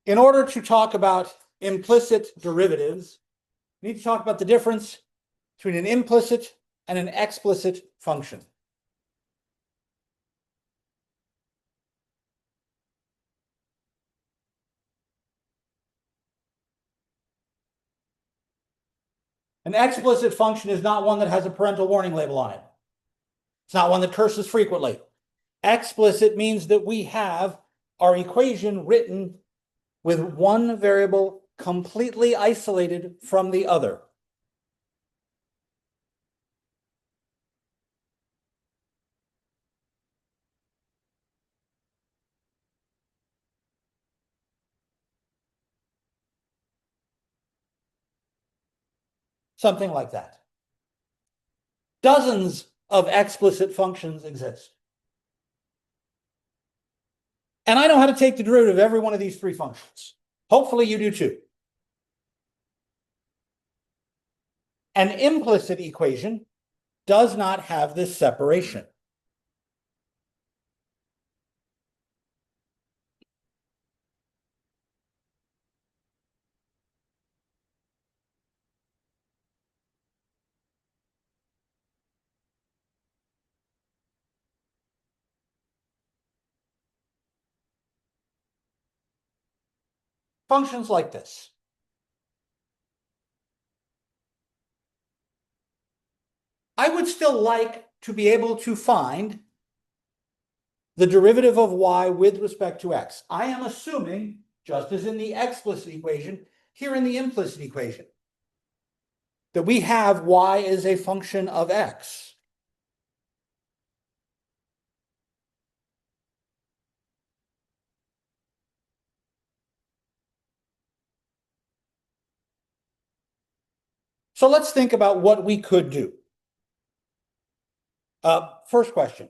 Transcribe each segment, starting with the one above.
In order to talk about implicit derivatives, we need to talk about the difference between an implicit and an explicit function. An explicit function is not one that has a parental warning label on it. It's not one that curses frequently. Explicit means that we have our equation written with one variable completely isolated from the other. Something like that. Dozens of explicit functions exist. And I know how to take the derivative of every one of these three functions. Hopefully you do too. An implicit equation does not have this separation. Functions like this. I would still like to be able to find the derivative of y with respect to x. I am assuming, just as in the explicit equation, here in the implicit equation, that we have y as a function of x. So let's think about what we could do. First question,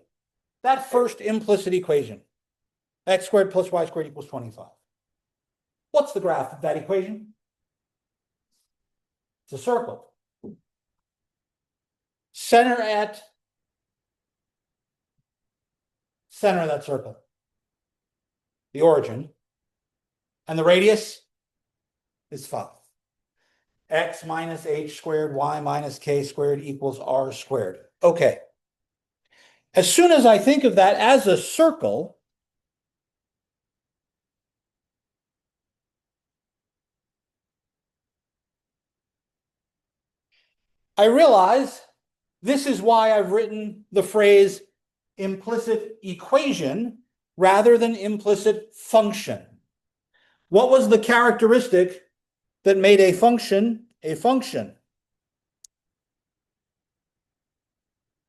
that first implicit equation, x squared plus y squared equals 25. What's the graph of that equation? It's a circle. Center of that circle. The origin. And the radius is 5. X minus h squared, y minus k squared equals r squared. Okay. As soon as I think of that as a circle, I realize this is why I've written the phrase implicit equation rather than implicit function. What was the characteristic that made a function a function?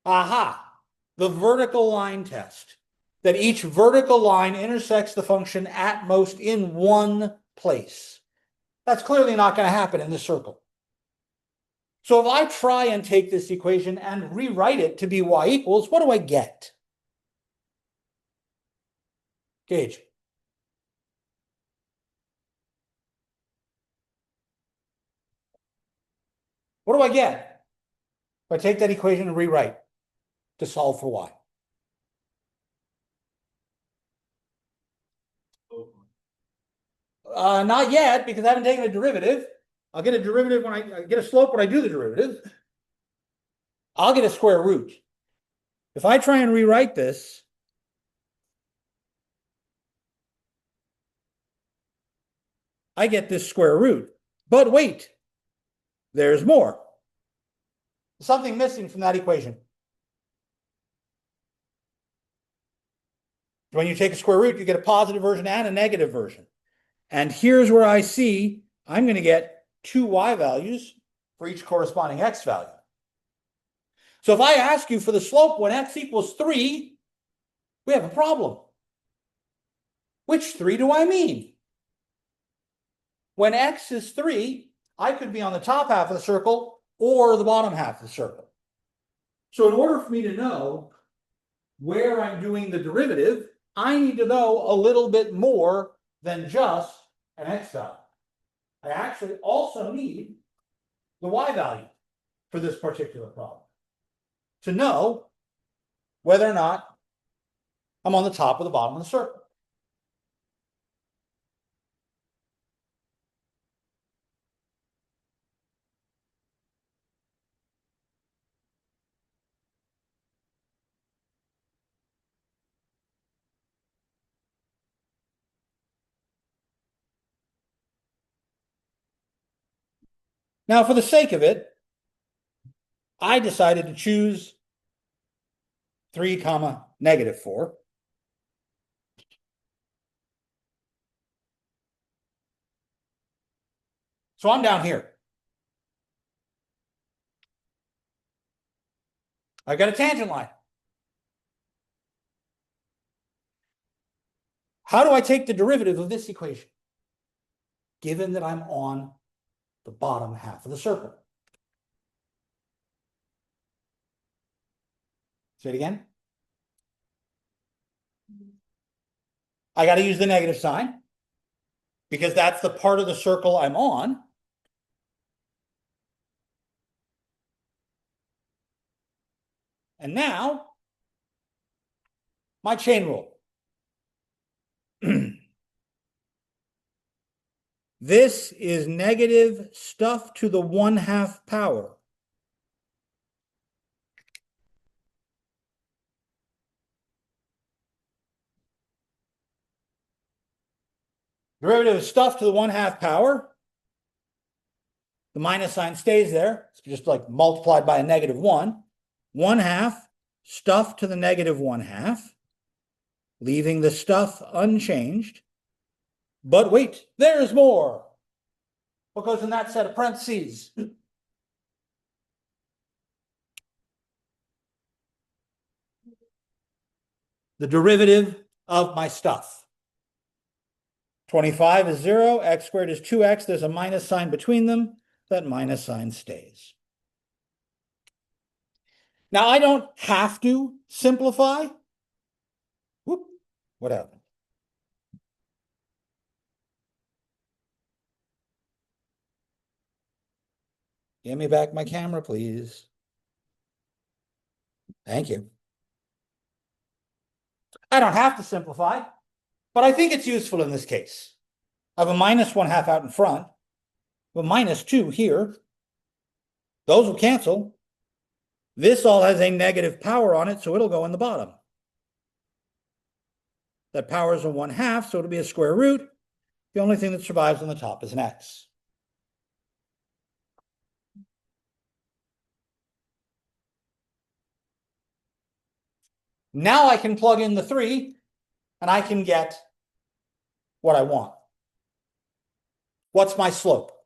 Aha, the vertical line test. That each vertical line intersects the function at most in one place. That's clearly not going to happen in this circle. So if I try and take this equation and rewrite it to be y equals, what do I get? Gage. What do I get if I take that equation and rewrite to solve for y? Not yet, because I haven't taken a derivative. I'll get a derivative when I get a slope when I do the derivative. I'll get a square root. If I try and rewrite this I get this square root. But wait, there's more. Something missing from that equation. When you take a square root, you get a positive version and a negative version. And here's where I see I'm going to get two y values for each corresponding x value. So if I ask you for the slope when x equals 3, we have a problem. Which 3 do I mean? When x is 3, I could be on the top half of the circle or the bottom half of the circle. So in order for me to know where I'm doing the derivative, I need to know a little bit more than just an x value. I actually also need the y value for this particular problem to know whether or not I'm on the top or the bottom of the circle. Now, for the sake of it, I decided to choose 3 comma negative 4. So I'm down here. I've got a tangent line. How do I take the derivative of this equation, given that I'm on the bottom half of the circle? Say it again. I got to use the negative sign because that's the part of the circle I'm on. And now, my chain rule. This is negative stuff to the 1/2 power. Derivative of stuff to the 1/2 power. The minus sign stays there. It's just like multiplied by a negative 1. 1/2 stuff to the negative 1/2, leaving the stuff unchanged. But wait, there's more. What goes in that set of parentheses? The derivative of my stuff. 25 is 0, x squared is 2x. There's a minus sign between them. That minus sign stays. Now, I don't have to simplify. Whoop, what happened? Give me back my camera, please. Thank you. I don't have to simplify, but I think it's useful in this case. I have a minus 1/2 out in front, a minus 2 here. Those will cancel. This all has a negative power on it, so it'll go in the bottom. That power is a 1/2, so it'll be a square root. The only thing that survives on the top is an x. Now I can plug in the 3, and I can get what I want. What's my slope?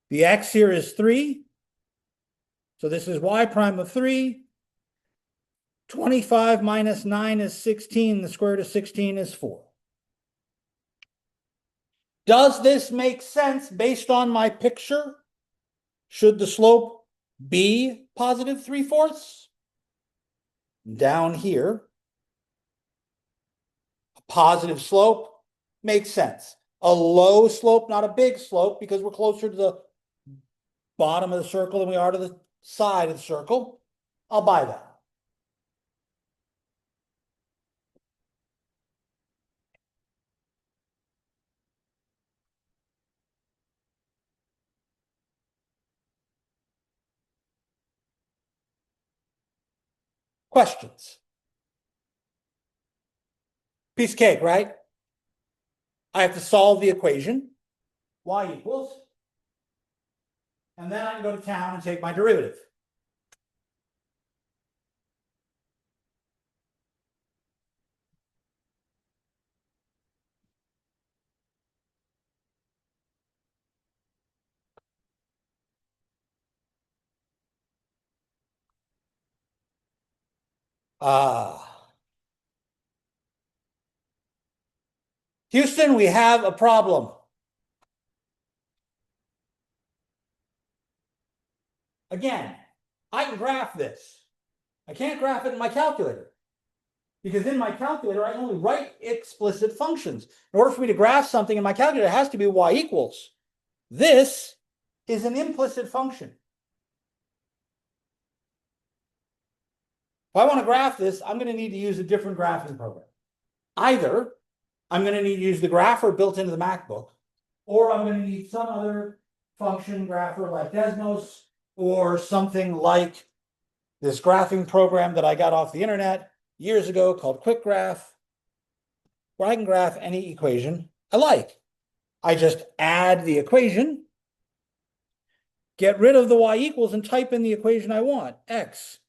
The x here is 3. So this is y prime of 3. 25 minus 9 is 16. The square root of 16 is 4. Does this make sense based on my picture? Should the slope be positive 3/4? Down here, a positive slope makes sense. A low slope, not a big slope, because we're closer to the bottom of the circle than we are to the side of the circle. I'll buy that. Questions? Piece of cake, right? I have to solve the equation, y equals, and then I can go to town and take my derivative. Houston, we have a problem. Again, I can graph this. I can't graph it in my calculator because in my calculator, I only write explicit functions. In order for me to graph something in my calculator, it has to be y equals. This is an implicit function. If I want to graph this, I'm going to need to use a different graphing program. Either I'm going to need to use the grapher built into the MacBook, or I'm going to need some other function grapher like Desmos, or something like this graphing program that I got off the internet years ago called Quick Graph, where I can graph any equation I like. I just add the equation, get rid of the y equals, and type in the equation I want. X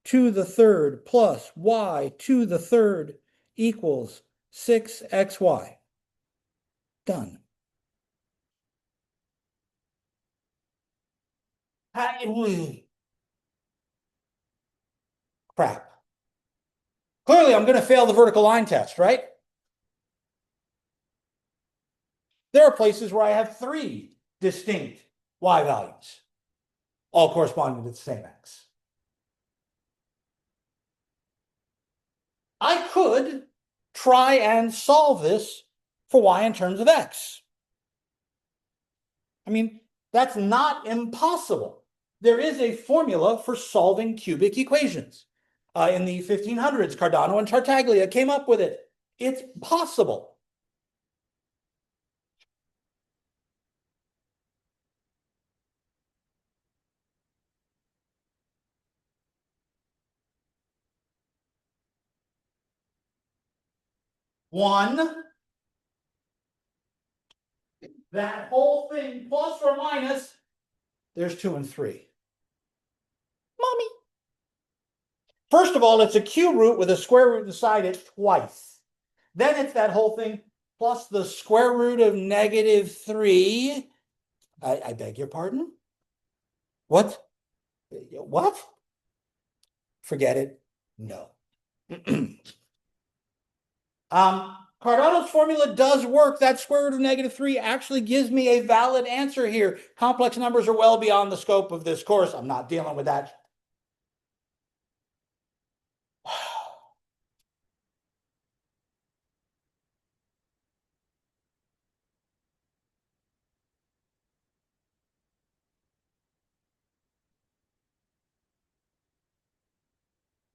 to the third plus y to the third equals 6xy. Done. Crap. Clearly, I'm going to fail the vertical line test, right? There are places where I have 3 distinct y values, all corresponding to the same x. I could try and solve this for y in terms of x. I mean, that's not impossible. There is a formula for solving cubic equations. In the 1500s, Cardano and Tartaglia came up with it. It's possible. One, that whole thing plus or minus, there's 2 and 3. Mommy. First of all, it's a Q root with a square root inside it twice. Then it's that whole thing plus the square root of -3. I beg your pardon? What? What? Forget it. No. Cardano's formula does work. That square root of -3 actually gives me a valid answer here. Complex numbers are well beyond the scope of this course. I'm not dealing with that.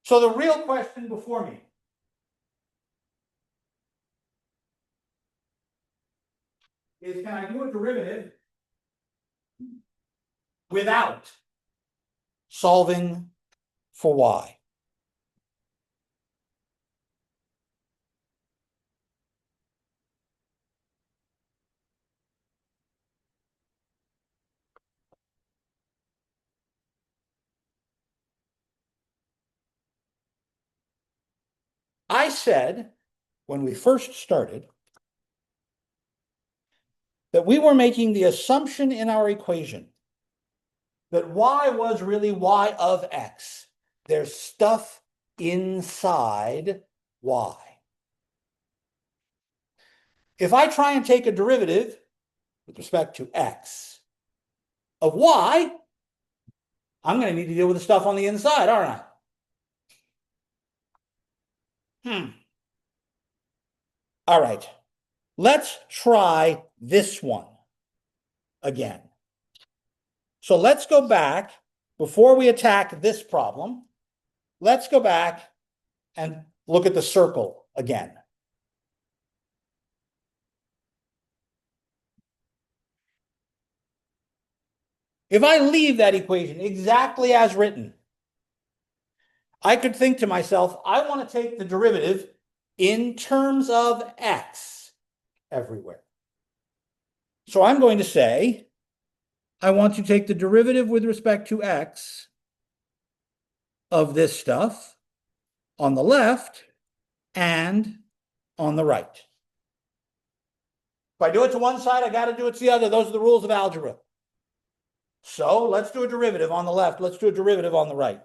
So the real question before me is, can I do a derivative without solving for y? I said when we first started that we were making the assumption in our equation that y was really y of x. There's stuff inside y. If I try and take a derivative with respect to x of y, I'm going to need to deal with the stuff on the inside, aren't I? All right. Let's try this one again. So let's go back, before we attack this problem, let's go back and look at the circle again. If I leave that equation exactly as written, I could think to myself, I want to take the derivative in terms of x everywhere. So I'm going to say, I want to take the derivative with respect to x of this stuff on the left and on the right. If I do it to one side, I got to do it to the other. Those are the rules of algebra. So let's do a derivative on the left. Let's do a derivative on the right.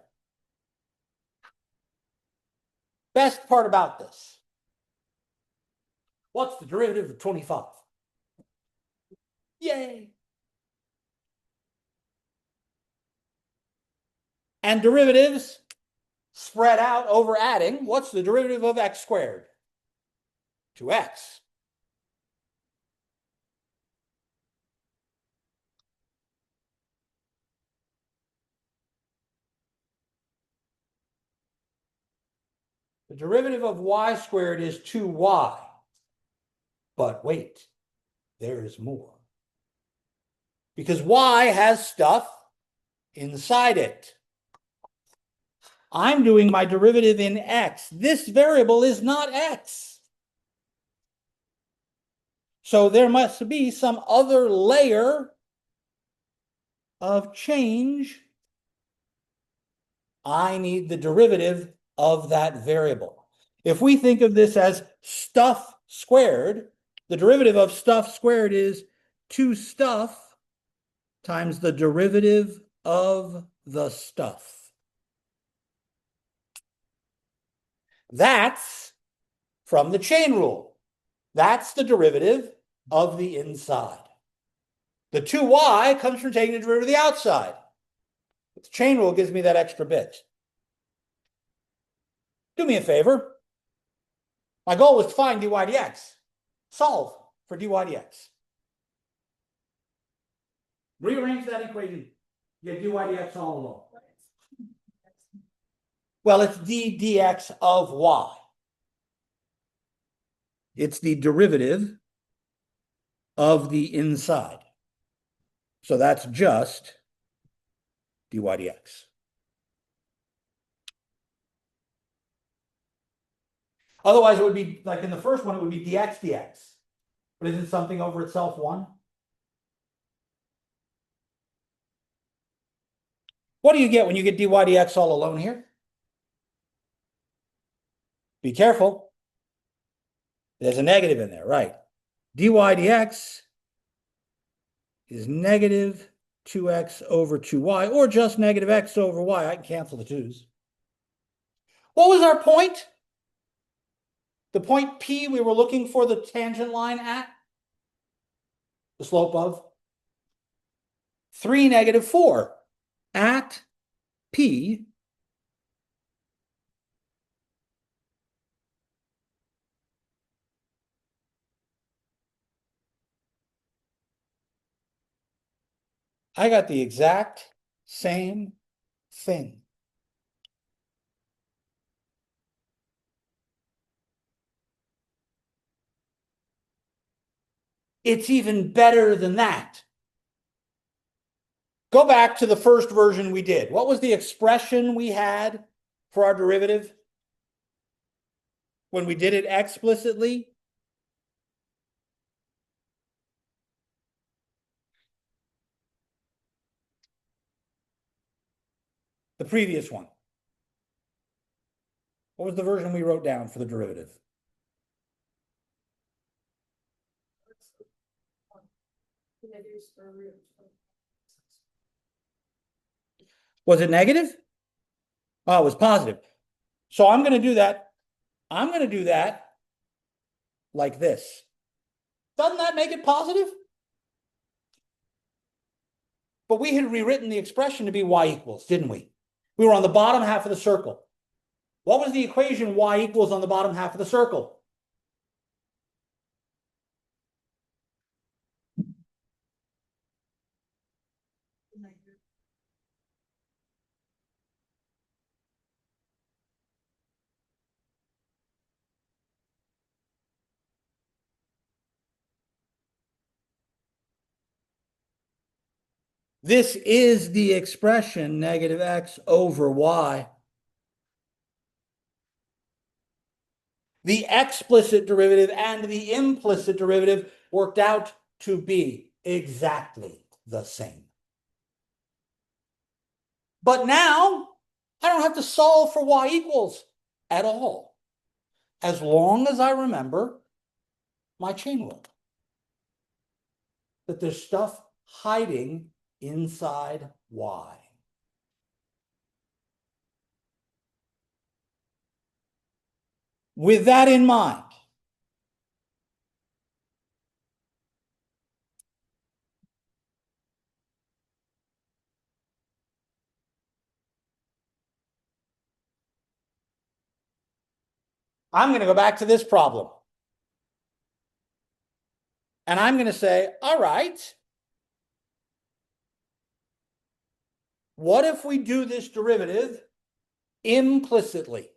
Best part about this. What's the derivative of 25? Yay! And derivatives spread out over adding. What's the derivative of x squared? 2x. The derivative of y squared is 2y. But wait, there is more. Because y has stuff inside it. I'm doing my derivative in x. This variable is not x. So there must be some other layer of change. I need the derivative of that variable. If we think of this as stuff squared, the derivative of stuff squared is 2 stuff times the derivative of the stuff. That's from the chain rule. That's the derivative of the inside. The 2y comes from taking the derivative of the outside. The chain rule gives me that extra bit. Do me a favor. My goal was to find dy dx. Solve for dy dx. Rearrange that equation. Get dy dx all along. Well, it's d dx of y. It's the derivative of the inside. So that's just dy dx. Otherwise, it would be like in the first one, it would be dx dx. But isn't something over itself 1? What do you get when you get dy dx all alone here? Be careful. There's a negative in there, right? Dy dx is negative 2x over 2y, or just negative x over y. I can cancel the 2's. What was our point? The point P we were looking for the tangent line at? The slope of? 3, negative 4. At P, I got the exact same thing. It's even better than that. Go back to the first version we did. What was the expression we had for our derivative when we did it explicitly? The previous one. What was the version we wrote down for the derivative? Was it negative? Oh, it was positive. So I'm going to do that. I'm going to do that like this. Doesn't that make it positive? But we had rewritten the expression to be y equals, didn't we? We were on the bottom half of the circle. What was the equation y equals on the bottom half of the circle? This is the expression negative x over y. The explicit derivative and the implicit derivative worked out to be exactly the same. But now I don't have to solve for y equals at all, as long as I remember my chain rule, that there's stuff hiding inside y. With that in mind, I'm going to go back to this problem. And I'm going to say, all right, what if we do this derivative implicitly?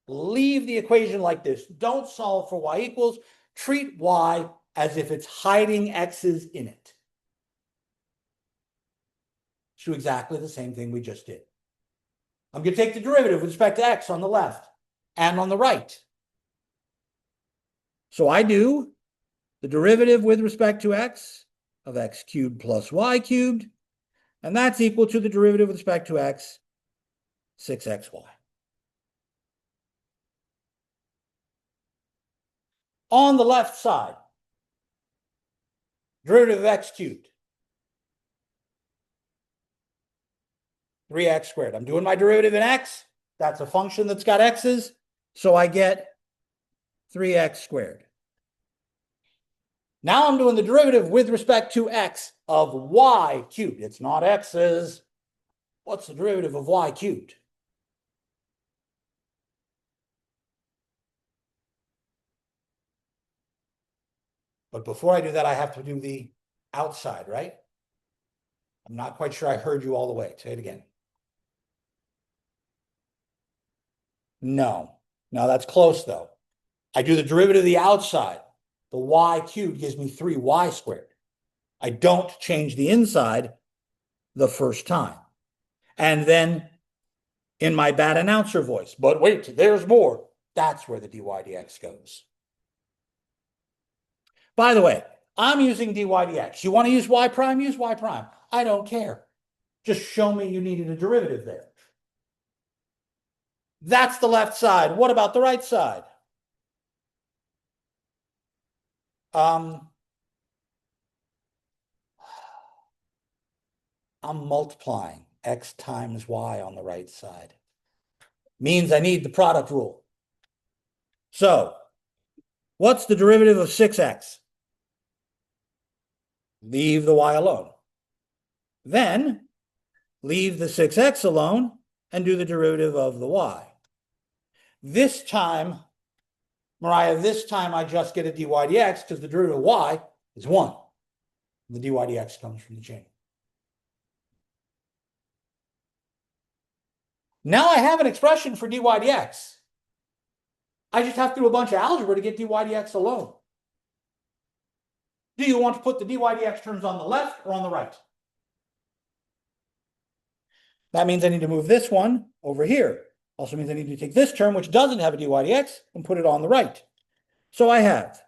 Leave the equation like this. Don't solve for y equals. Treat y as if it's hiding x's in it. Do exactly the same thing we just did. I'm going to take the derivative with respect to x on the left and on the right. So I do the derivative with respect to x of x cubed plus y cubed, and that's equal to the derivative with respect to x, 6xy. On the left side, derivative of x cubed, 3x squared. I'm doing my derivative in x. That's a function that's got x's, so I get 3x squared. Now I'm doing the derivative with respect to x of y cubed. It's not x's. What's the derivative of y cubed? But before I do that, I have to do the outside, right? I'm not quite sure I heard you all the way. Say it again. No. No, that's close, though. I do the derivative of the outside. The y cubed gives me 3y squared. I don't change the inside the first time. And then in my bad announcer voice, but wait, there's more. That's where the dy dx goes. By the way, I'm using dy dx. You want to use y prime? Use y prime. I don't care. Just show me you needed a derivative there. That's the left side. What about the right side? I'm multiplying x times y on the right side. Means I need the product rule. So, what's the derivative of 6x? Leave the y alone. Then, leave the 6x alone and do the derivative of the y. This time, Mariah, this time I just get a dy dx because the derivative of y is 1. The dy dx comes from the chain. Now I have an expression for dy dx. I just have to do a bunch of algebra to get dy dx alone. Do you want to put the dy dx terms on the left or on the right? That means I need to move this one over here. Also means I need to take this term, which doesn't have a dy dx, and put it on the right. So I have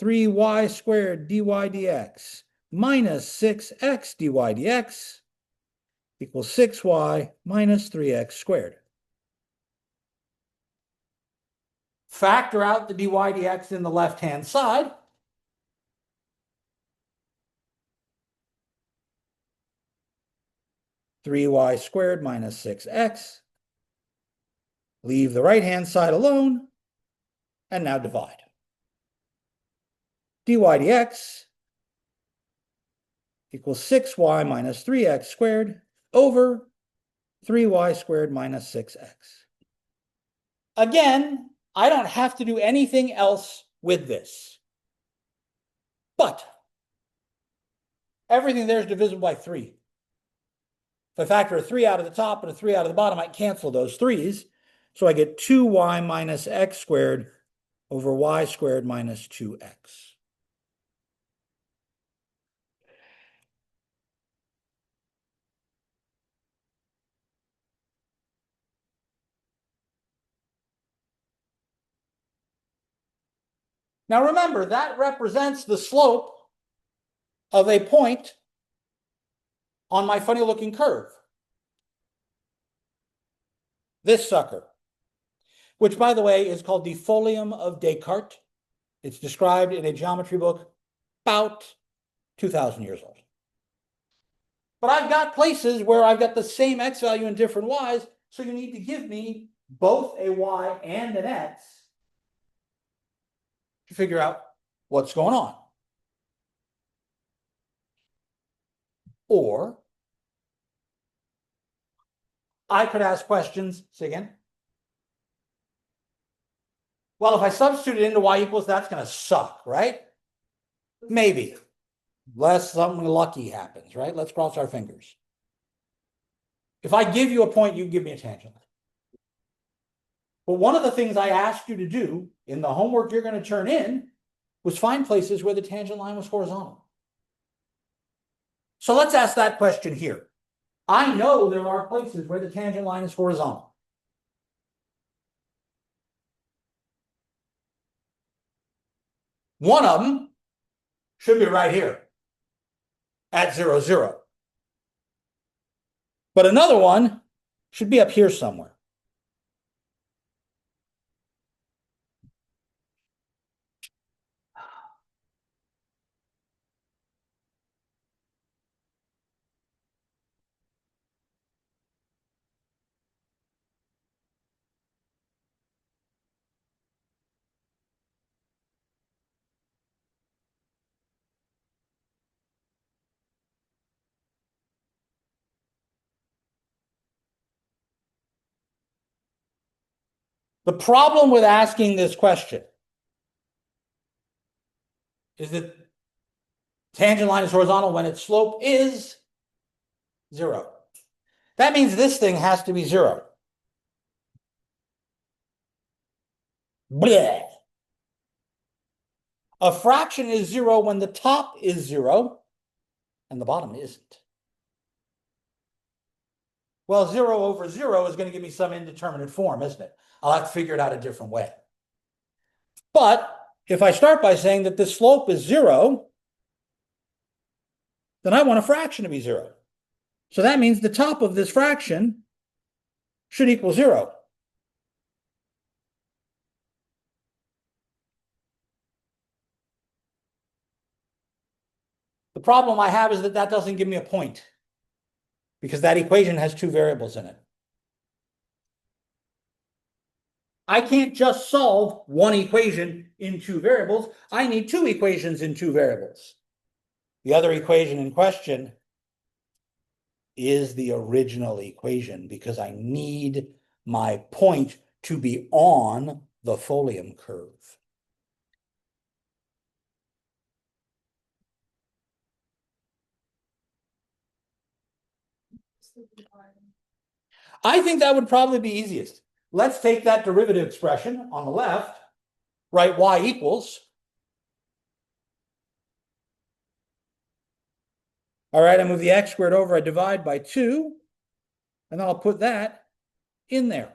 3y squared dy dx minus 6x dy dx equals 6y minus 3x squared. Factor out the dy dx in the left-hand side. Three y squared minus 6x. Leave the right-hand side alone, and now divide. Dy dx equals 6y minus 3x squared over 3y squared minus 6x. Again, I don't have to do anything else with this. But everything there is divisible by 3. If I factor a 3 out of the top and a 3 out of the bottom, I cancel those 3's. So I get 2y minus x squared over y squared minus 2x. Now remember, that represents the slope of a point on my funny looking curve. This sucker, which by the way is called the folium of Descartes. It's described in a geometry book about 2,000 years old. But I've got places where I've got the same x value and different y's, so you need to give me both a y and an x to figure out what's going on. Or I could ask questions, say again. Well, if I substitute it into y equals, that's going to suck, right? Maybe. Unless something lucky happens, right? Let's cross our fingers. If I give you a point, you give me a tangent. But one of the things I asked you to do in the homework you're going to turn in was find places where the tangent line was horizontal. So let's ask that question here. I know there are places where the tangent line is horizontal. One of them should be right here at 0, 0. But another one should be up here somewhere. The problem with asking this question is that tangent line is horizontal when its slope is 0. That means this thing has to be 0. Blech. A fraction is 0 when the top is 0 and the bottom isn't. Well, 0 over 0 is going to give me some indeterminate form, isn't it? I'll have to figure it out a different way. But if I start by saying that the slope is 0, then I want a fraction to be 0. So that means the top of this fraction should equal 0. The problem I have is that that doesn't give me a point, because that equation has two variables in it. I can't just solve one equation in two variables. I need two equations in two variables. The other equation in question is the original equation, because I need my point to be on the folium curve. I think that would probably be easiest. Let's take that derivative expression on the left, write y equals. All right, I move the x squared over, I divide by 2, and then I'll put that in there.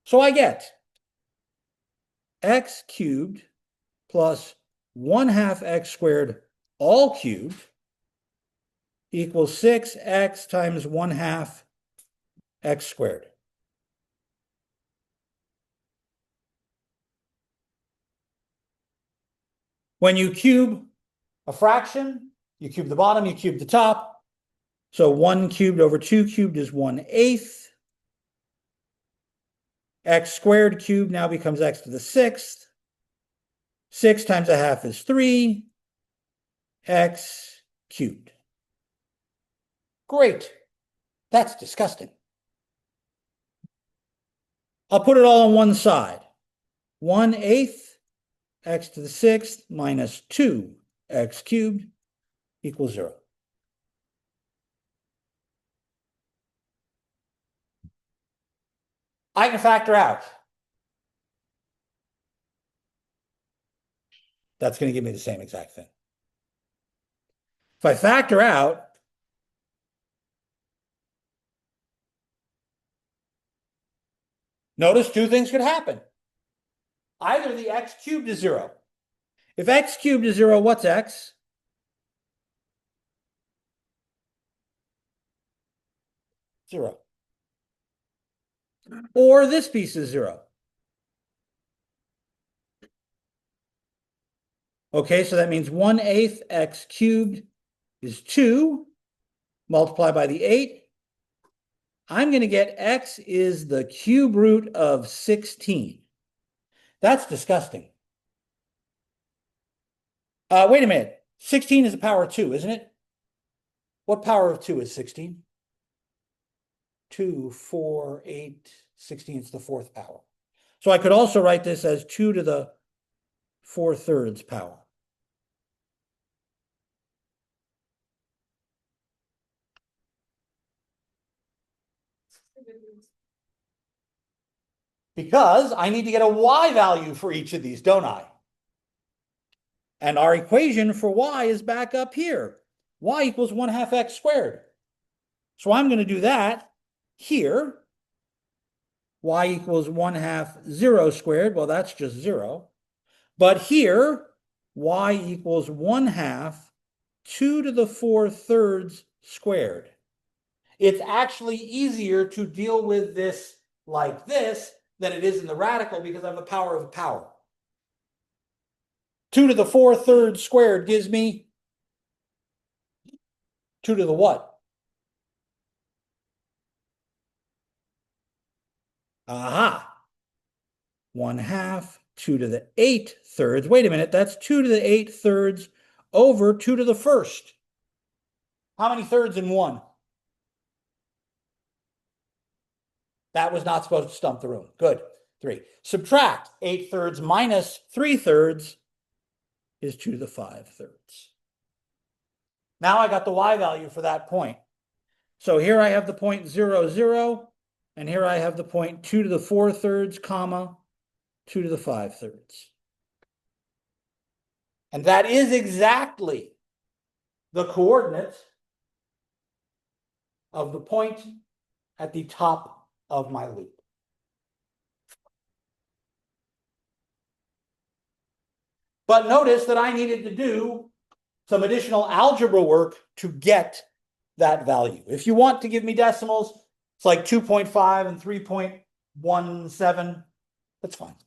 So I get x cubed plus 1/2 x squared all cubed equals 6x times 1/2 x squared. When you cube a fraction, you cube the bottom, you cube the top. So 1 cubed over 2 cubed is 1/8. X squared cubed now becomes x to the 6th. 6 times 1/2 is 3. X cubed. Great. That's disgusting. I'll put it all on one side. 1/8 x to the 6th minus 2x cubed equals 0. I can factor out. That's going to give me the same exact thing. If I factor out, notice two things could happen. Either the x cubed is 0. If x cubed is 0, what's x? 0. Or this piece is 0. Okay, so that means 1/8 x cubed is 2. Multiply by the 8. I'm going to get x is the cube root of 16. That's disgusting. Wait a minute. 16 is the power of 2, isn't it? What power of 2 is 16? 2, 4, 8, 16 is the fourth power. So I could also write this as 2 to the 4/3 power. Because I need to get a y value for each of these, don't I? And our equation for y is back up here. Y equals 1/2 x squared. So I'm going to do that here. Y equals 1/2 0 squared. Well, that's just 0. But here, y equals 1/2 2 to the 4/3 squared. It's actually easier to deal with this like this than it is in the radical because I have the power of a power. 2 to the 4/3 squared gives me 2 to the what? Aha. 1/2, 2 to the 8/3. Wait a minute, that's 2 to the 8/3 over 2 to the 1st. How many thirds in 1? That was not supposed to stump the room. Good. 3. Subtract 8/3 minus 3/3 is 2 to the 5/3. Now I got the y value for that point. So here I have the point 0, 0, and here I have the point 2 to the 4/3, comma, 2 to the 5/3. And that is exactly the coordinate of the point at the top of my loop. But notice that I needed to do some additional algebra work to get that value. If you want to give me decimals, it's like 2.5 and 3.17. That's fine.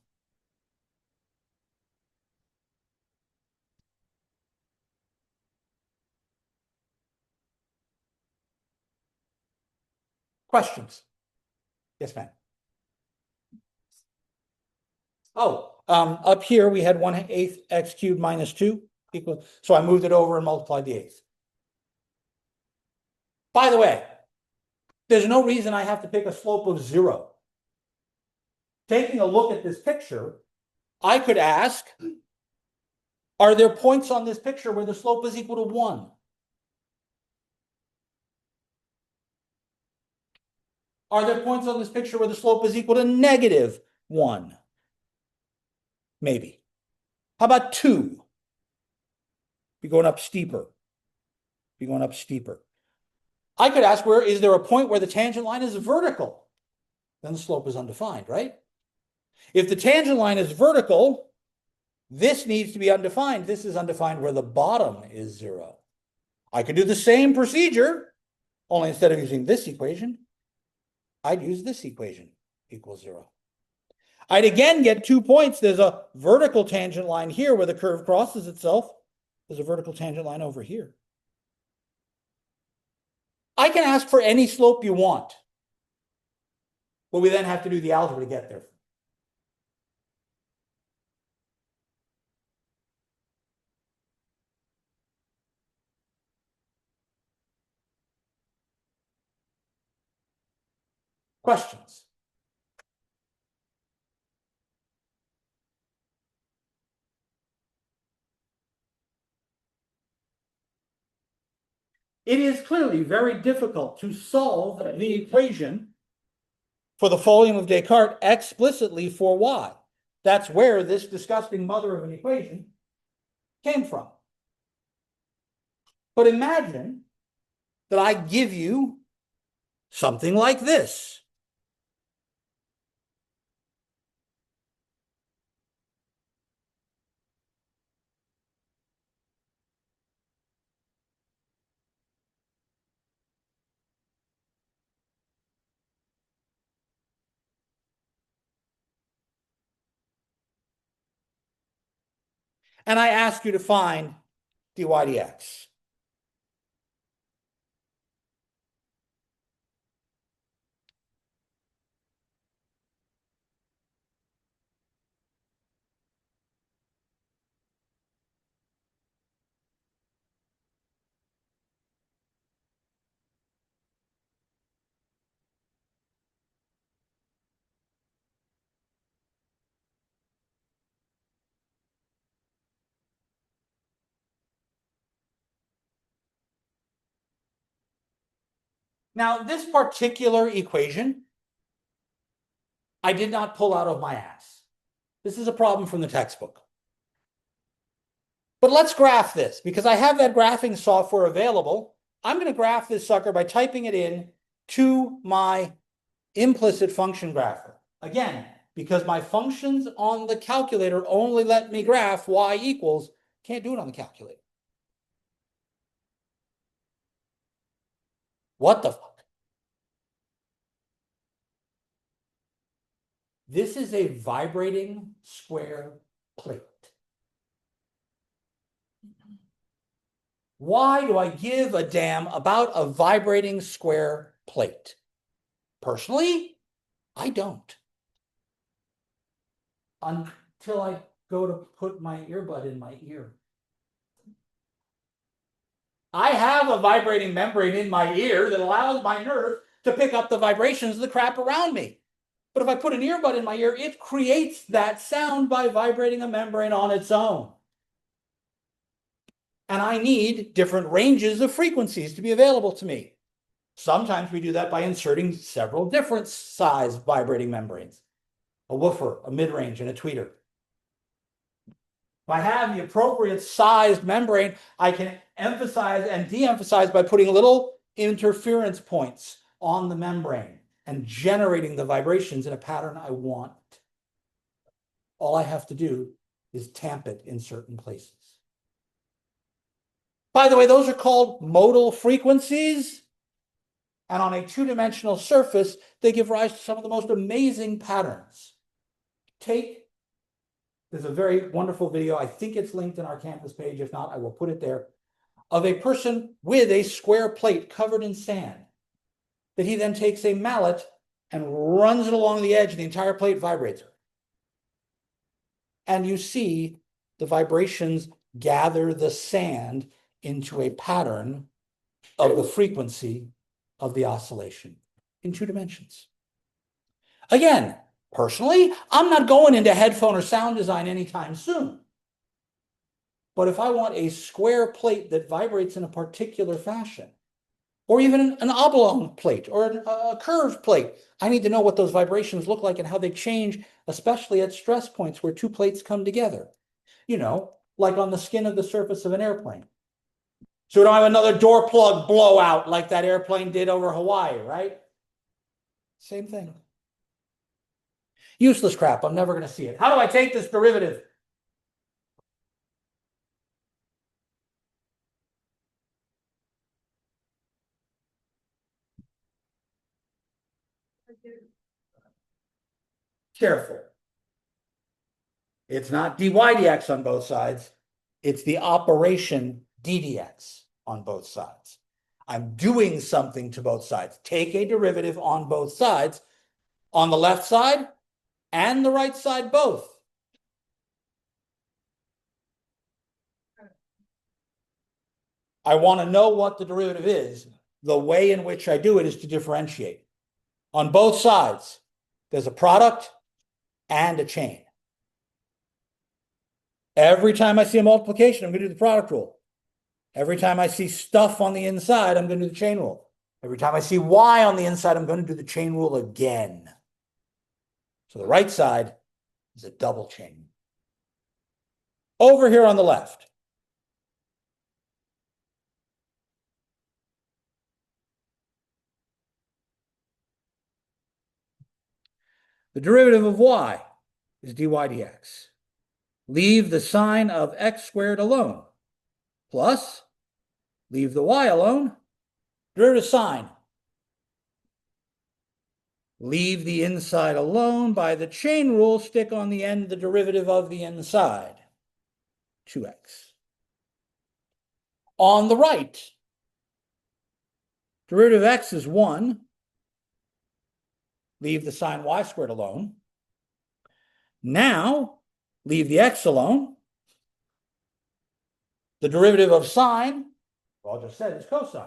Questions? Yes, ma'am. Oh, up here we had 1/8 x cubed minus 2 equal. So I moved it over and multiplied the eighth. By the way, there's no reason I have to pick a slope of 0. Taking a look at this picture, I could ask, are there points on this picture where the slope is equal to 1? Are there points on this picture where the slope is equal to -1? Maybe. How about 2? Be going up steeper. Be going up steeper. I could ask, where is there a point where the tangent line is vertical? Then the slope is undefined, right? If the tangent line is vertical, this needs to be undefined. This is undefined where the bottom is 0. I could do the same procedure, only instead of using this equation, I'd use this equation, equals 0. I'd again get 2 points. There's a vertical tangent line here where the curve crosses itself. There's a vertical tangent line over here. I can ask for any slope you want, but we then have to do the algebra to get there. Questions? It is clearly very difficult to solve the equation for the volume of Descartes explicitly for y. That's where this disgusting mother of an equation came from. But imagine that I give you something like this. and I ask you to find dy dx. Now, this particular equation, I did not pull out of my ass. This is a problem from the textbook. But let's graph this because I have that graphing software available. I'm going to graph this sucker by typing it in to my implicit function grapher. Again, because my functions on the calculator only let me graph y equals, can't do it on the calculator. What the fuck? This is a vibrating square plate. Why do I give a damn about a vibrating square plate? Personally, I don't. Until I go to put my earbud in my ear. I have a vibrating membrane in my ear that allows my nerve to pick up the vibrations of the crap around me. But if I put an earbud in my ear, it creates that sound by vibrating a membrane on its own. And I need different ranges of frequencies to be available to me. Sometimes we do that by inserting several different size vibrating membranes, a woofer, a mid-range, and a tweeter. If I have the appropriate sized membrane, I can emphasize and de-emphasize by putting little interference points on the membrane and generating the vibrations in a pattern I want. All I have to do is tamp it in certain places. By the way, those are called modal frequencies. And on a two-dimensional surface, they give rise to some of the most amazing patterns. There's a very wonderful video, I think it's linked in our campus page. If not, I will put it there, of a person with a square plate covered in sand that he then takes a mallet and runs it along the edge, and the entire plate vibrates. And you see the vibrations gather the sand into a pattern of the frequency of the oscillation in 2 dimensions. Again, personally, I'm not going into headphone or sound design anytime soon. But if I want a square plate that vibrates in a particular fashion, or even an oblong plate or a curved plate, I need to know what those vibrations look like and how they change, especially at stress points where 2 plates come together. You know, like on the skin of the surface of an airplane. So we don't have another door plug blowout like that airplane did over Hawaii, right? Same thing. Useless crap. I'm never going to see it. How do I take this derivative? Careful. It's not dy dx on both sides. It's the operation ddx on both sides. I'm doing something to both sides. Take a derivative on both sides, on the left side and the right side both. I want to know what the derivative is. The way in which I do it is to differentiate. On both sides, there's a product and a chain. Every time I see a multiplication, I'm going to do the product rule. Every time I see stuff on the inside, I'm going to do the chain rule. Every time I see y on the inside, I'm going to do the chain rule again. So the right side is a double chain. Over here on the left, the derivative of y is dy dx. Leave the sign of x squared alone. Plus, leave the y alone, derivative sign. Leave the inside alone by the chain rule, stick on the end the derivative of the inside. 2x. On the right, derivative of x is 1. Leave the sine y squared alone. Now, leave the x alone. The derivative of sine, well, I just said, is cosine.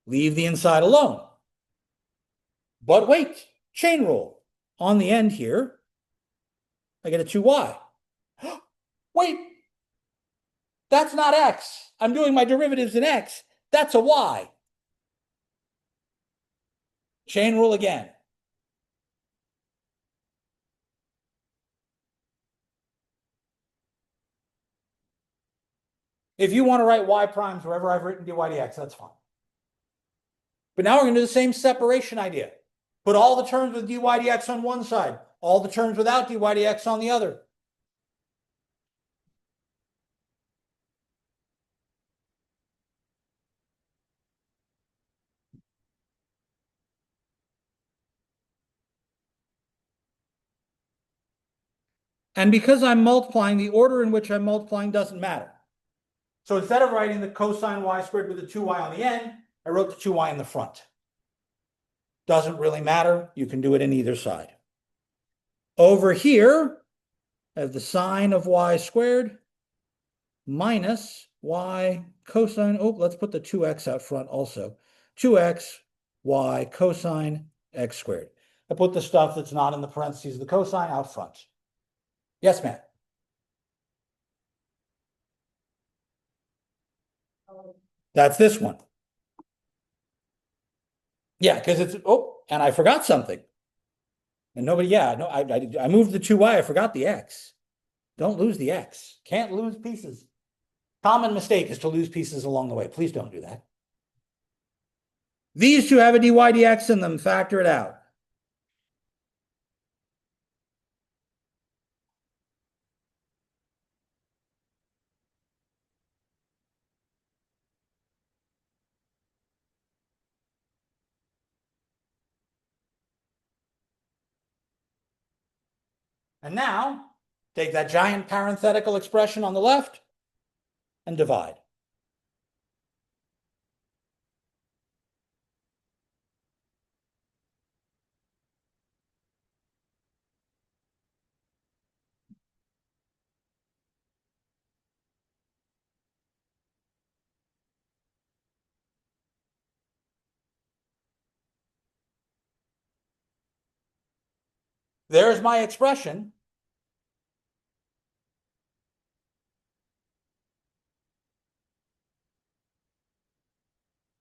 Leave the inside alone. But wait, chain rule. On the end here, I get a 2y. Wait, that's not x. I'm doing my derivatives in x. That's a y. Chain rule again. If you want to write y primes wherever I've written dy dx, that's fine. But now we're going to do the same separation idea. Put all the terms with dy dx on one side, all the terms without dy dx on the other. And because I'm multiplying, the order in which I'm multiplying doesn't matter. So instead of writing the cosine y squared with the 2y on the end, I wrote the 2y in the front. Doesn't really matter. You can do it in either side. Over here, I have the sine of y squared minus y cosine. Oh, let's put the 2x out front also. 2x y cosine x squared. I put the stuff that's not in the parentheses of the cosine out front. Yes, ma'am. That's this one. Yeah, because it's, oh, and I forgot something. And nobody, yeah, no, I moved the 2y, I forgot the x. Don't lose the x. Can't lose pieces. Common mistake is to lose pieces along the way. Please don't do that. These two have a dy dx in them. Factor it out. And now, take that giant parenthetical expression on the left and divide. There's my expression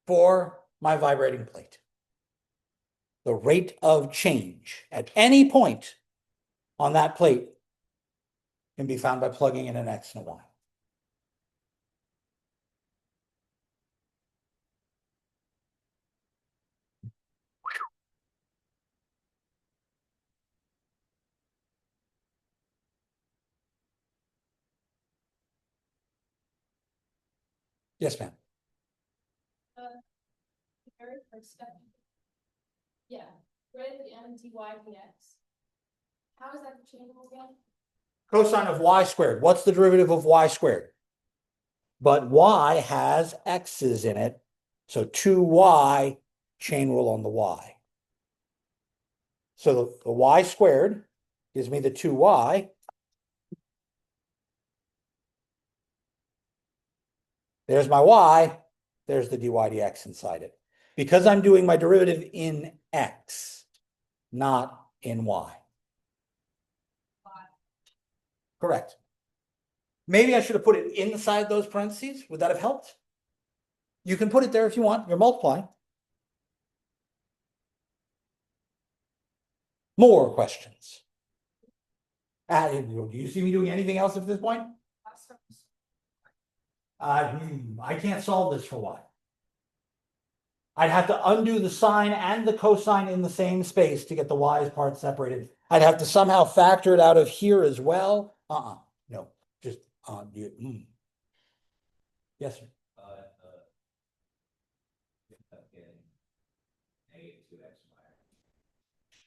for my vibrating plate. The rate of change at any point on that plate can be found by plugging in an x and a y. Yes, ma'am. The very first step. Yeah, right at the end of dy dx. How is that the chain rule again? Cosine of y squared. What's the derivative of y squared? But y has x's in it. So 2y, chain rule on the y. So the y squared gives me the 2y. There's my y. There's the dy dx inside it. Because I'm doing my derivative in x, not in y. Correct. Maybe I should have put it inside those parentheses. Would that have helped? You can put it there if you want. You're multiplying. More questions. Do you see me doing anything else at this point? I can't solve this for y. I'd have to undo the sine and the cosine in the same space to get the y's part separated. I'd have to somehow factor it out of here as well. No, just Yes, sir.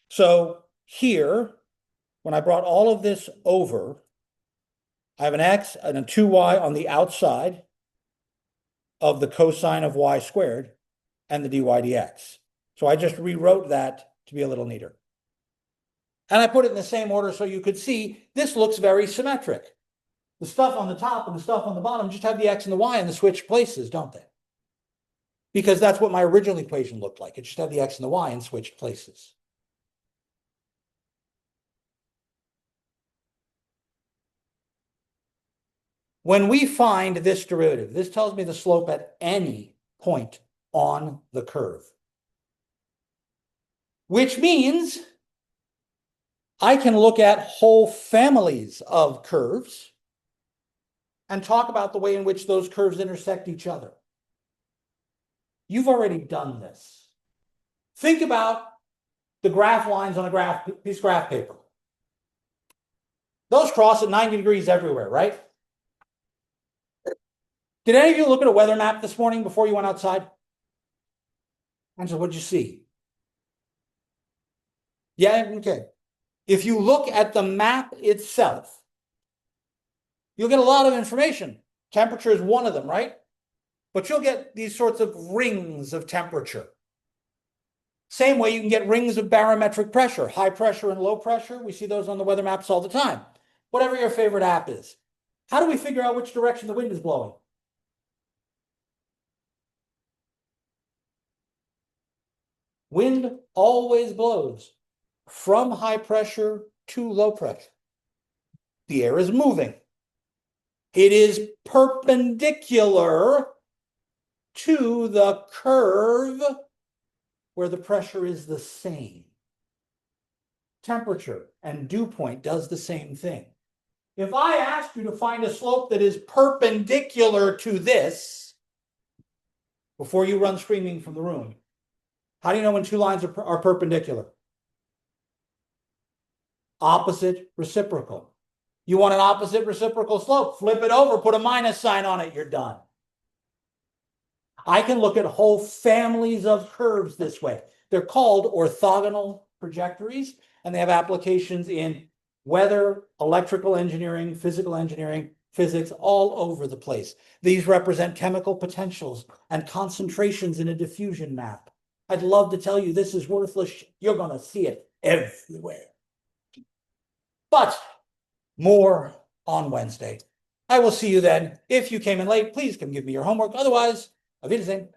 So here, when I brought all of this over, I have an x and a 2y on the outside of the cosine of y squared and the dy dx. So I just rewrote that to be a little neater. And I put it in the same order so you could see this looks very symmetric. The stuff on the top and the stuff on the bottom just have the x and the y in the switch places, don't they? Because that's what my original equation looked like. It just had the x and the y in switched places. When we find this derivative, this tells me the slope at any point on the curve. Which means I can look at whole families of curves and talk about the way in which those curves intersect each other. You've already done this. Think about the graph lines on a piece of graph paper. Those cross at 90 degrees everywhere, right? Did any of you look at a weather map this morning before you went outside? Angela, what did you see? Yeah, okay. If you look at the map itself, you'll get a lot of information. Temperature is one of them, right? But you'll get these sorts of rings of temperature. Same way you can get rings of barometric pressure, high pressure and low pressure. We see those on the weather maps all the time. Whatever your favorite app is. How do we figure out which direction the wind is blowing? Wind always blows from high pressure to low pressure. The air is moving. It is perpendicular to the curve where the pressure is the same. Temperature and dew point does the same thing. If I asked you to find a slope that is perpendicular to this before you run screaming from the room, how do you know when two lines are perpendicular? Opposite reciprocal. You want an opposite reciprocal slope, flip it over, put a minus sign on it, you're done. I can look at whole families of curves this way. They're called orthogonal trajectories, and they have applications in weather, electrical engineering, physical engineering, physics, all over the place. These represent chemical potentials and concentrations in a diffusion map. I'd love to tell you this is worthless. You're going to see it everywhere. But more on Wednesday. I will see you then. If you came in late, please come give me your homework. Otherwise, auf Wiedersehen.